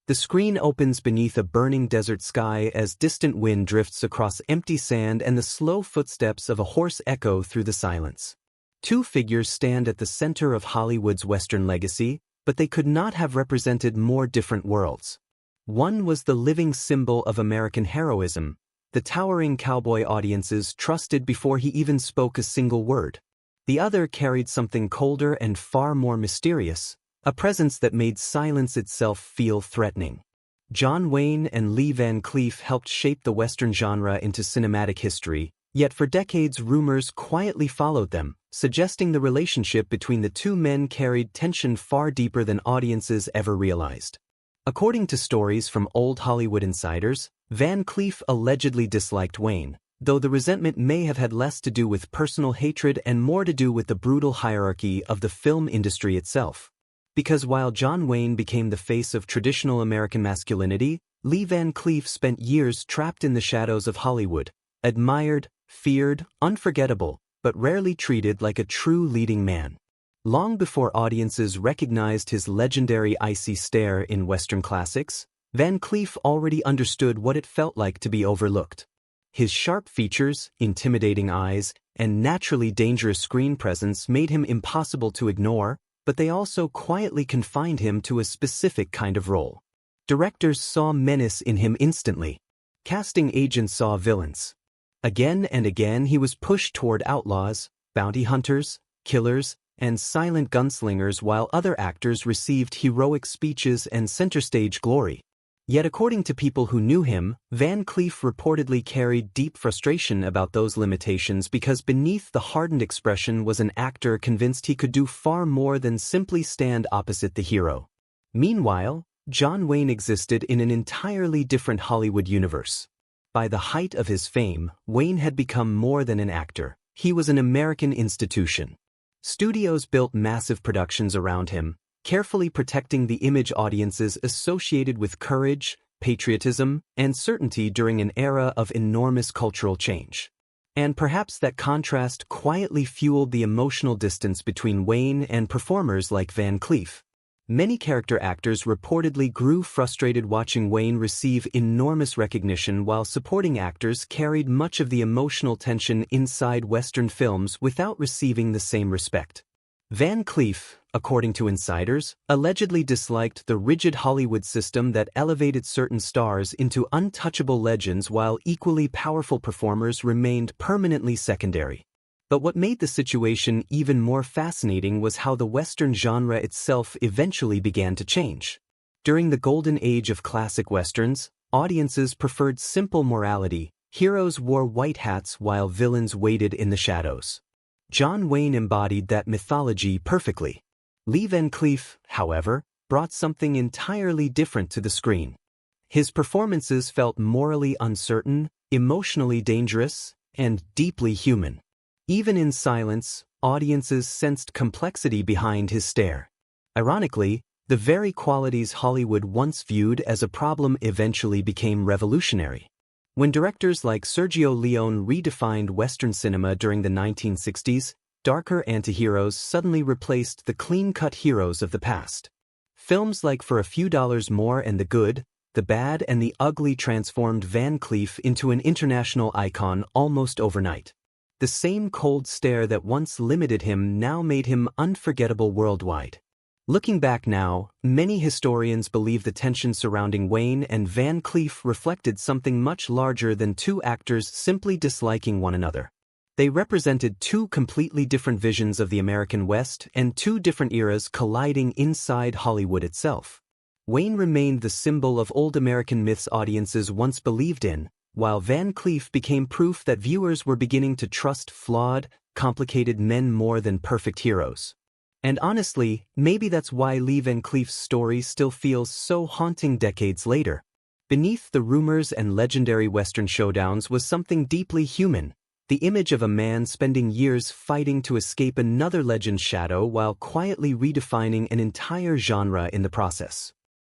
The screen opens beneath a burning desert sky as distant wind drifts across empty sand and the slow footsteps of a horse echo through the silence. Two figures stand at the center of Hollywood's Western legacy, but they could not have represented more different worlds. One was the living symbol of American heroism, the towering cowboy audiences trusted before he even spoke a single word. The other carried something colder and far more mysterious, a presence that made silence itself feel threatening. John Wayne and Lee Van Cleef helped shape the Western genre into cinematic history, yet for decades rumors quietly followed them, suggesting the relationship between the two men carried tension far deeper than audiences ever realized. According to stories from old Hollywood insiders, Van Cleef allegedly disliked Wayne, though the resentment may have had less to do with personal hatred and more to do with the brutal hierarchy of the film industry itself. Because while John Wayne became the face of traditional American masculinity, Lee Van Cleef spent years trapped in the shadows of Hollywood, admired, feared, unforgettable, but rarely treated like a true leading man. Long before audiences recognized his legendary icy stare in Western classics, Van Cleef already understood what it felt like to be overlooked. His sharp features, intimidating eyes, and naturally dangerous screen presence made him impossible to ignore, but they also quietly confined him to a specific kind of role. Directors saw menace in him instantly. Casting agents saw villains. Again and again he was pushed toward outlaws, bounty hunters, killers, and silent gunslingers while other actors received heroic speeches and center-stage glory. Yet according to people who knew him, Van Cleef reportedly carried deep frustration about those limitations because beneath the hardened expression was an actor convinced he could do far more than simply stand opposite the hero. Meanwhile, John Wayne existed in an entirely different Hollywood universe. By the height of his fame, Wayne had become more than an actor. He was an American institution. Studios built massive productions around him, carefully protecting the image audiences associated with courage, patriotism, and certainty during an era of enormous cultural change. And perhaps that contrast quietly fueled the emotional distance between Wayne and performers like Van Cleef. Many character actors reportedly grew frustrated watching Wayne receive enormous recognition while supporting actors carried much of the emotional tension inside Western films without receiving the same respect. Van Cleef, according to insiders, allegedly disliked the rigid Hollywood system that elevated certain stars into untouchable legends while equally powerful performers remained permanently secondary. But what made the situation even more fascinating was how the Western genre itself eventually began to change. During the golden age of classic Westerns, audiences preferred simple morality. Heroes wore white hats while villains waited in the shadows. John Wayne embodied that mythology perfectly. Lee Van Cleef, however, brought something entirely different to the screen. His performances felt morally uncertain, emotionally dangerous, and deeply human. Even in silence, audiences sensed complexity behind his stare. Ironically, the very qualities Hollywood once viewed as a problem eventually became revolutionary. When directors like Sergio Leone redefined Western cinema during the 1960s, darker antiheroes suddenly replaced the clean-cut heroes of the past. Films like For a Few Dollars More and The Good, The Bad and the Ugly transformed Van Cleef into an international icon almost overnight. The same cold stare that once limited him now made him unforgettable worldwide. Looking back now, many historians believe the tension surrounding Wayne and Van Cleef reflected something much larger than two actors simply disliking one another. They represented two completely different visions of the American West and two different eras colliding inside Hollywood itself. Wayne remained the symbol of old American myths audiences once believed in, while Van Cleef became proof that viewers were beginning to trust flawed, complicated men more than perfect heroes. And honestly, maybe that's why Lee Van Cleef's story still feels so haunting decades later. Beneath the rumors and legendary Western showdowns was something deeply human, the image of a man spending years fighting to escape another legend's shadow while quietly redefining an entire genre in the process.